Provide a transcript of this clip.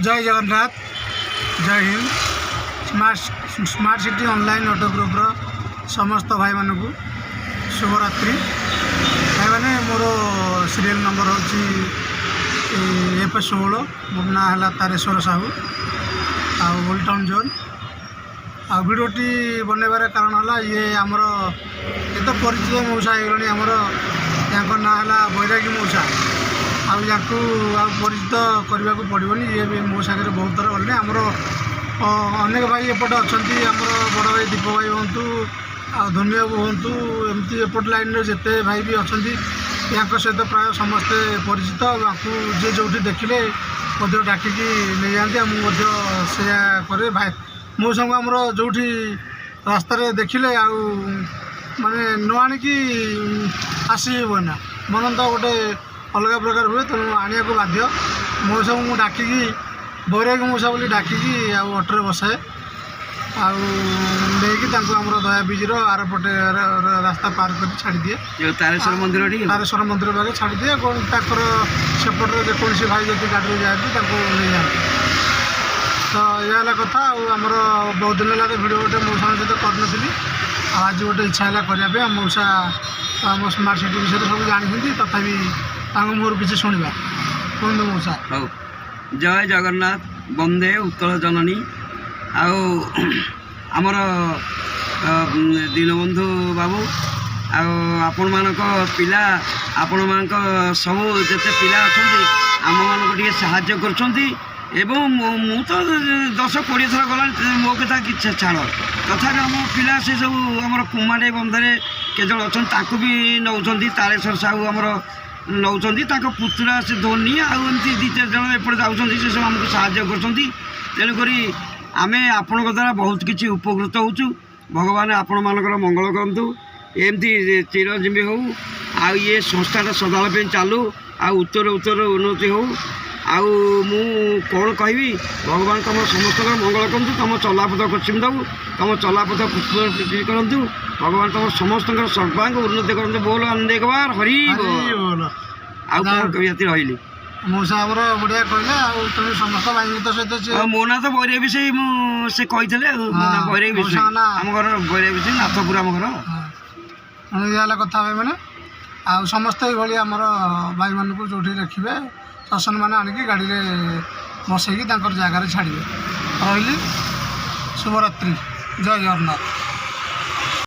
जय जगन्नाथ जय Hind smart city online auto group समस्त भाई मान को शुभरात्रि। भाई मैंने मोर सीरियल नंबर हूँ FS16 मोर ना है तारेश्वर साहू ओल्ड टाउन जोन। आ भिडटी बनइबार कारण है ये आमर ये तो परिचित मौसा होगलानी आमर या ना है बैरागी मौसा आपको परिचित करने को पड़ोनी। ये भी मो सागर बहुत थर गले आमर अनेक भाई एपटे अच्छा आमर बड़ भाई दीप भाई हूँ धोनी बाबू हूँ एमती एपट लाइन जिते भाई भी अच्छा या सहित प्राय समस्ते परिचित जे जो देखिले डाकिकी नहीं जाती मुझे करे भाई मो संग आमर जो रास्त देखिले माने न आणिकी आसना मन तो गोटे अलग प्रकार हुए तेणु आने को बाध्य मौसा को डाकिकी बैरागी मौसा बोली डाकिकी ऑटो बसाए आउकी दया बीजर आर पटे रास्ता पार कर छाड़ी दिए तारेश्वर मंदिर पाखे छाड़ी दिए तर सेपटे जेकोसी भाई जब गाड़ी जाती नहीं जाती। तो यह कथा आमर बहुत दिन है भिड गोटे मौसा सहित करनी आज गोटे इच्छा है करने मौसा आम स्मार्ट सिटी विषय सब जानते तथापि मोर किसी शुणा कहते मौसा। हौ जय जगन्नाथ बंदे उत्कल जननी आमर दीनबंधु बाबू आपण मानक पिला आपण मानक सब जिते पिला अच्छा आम मानक टे साहाय्य कर एवं मु तो 10-20 थर गला मो कथा कि छाड़ तथा आम पिला से सब आम कुमारे बंधे केजन अच्छा भी नौ तारेश्वर साहू आमर नौ पुतुरा से धोनी आमती 2-4 जन एपटे जाऊँच से सब आमको साहाय्य कर आमे आपण द्वारा बहुत किसी उपकृत होचु। भगवान आपण मानकर मंगल करंतु एमती चिरंजीवी हो ये संस्थाटा सदाल पे चालू उत्तर उत्तर उन्नति हो मु कौन कहबी भगवान तुम समस्त मंगल करंतु तुम चलापथ पश्चिम दऊ तुम चलापथ पुष्प करंतु भगवान तुम समस्त सर्वांग उन्नति करंतु बोल आनंद एक बार हरि बोल कौन कही रही मौसा बढ़िया कहले तुम समस्त भाई सहित मो ना तो बैरागी विषय से कही बैरागी विषय आम घर बैरागी विषय नाथपुर आम घर ये कथा भाई मैंने समस्त ये आमर भाई मान को जो रखिए शासन मैंने आणिकी गाड़ी में बसैकी जगार छाड़े रही। शुभरात्रि जय जगन्नाथ।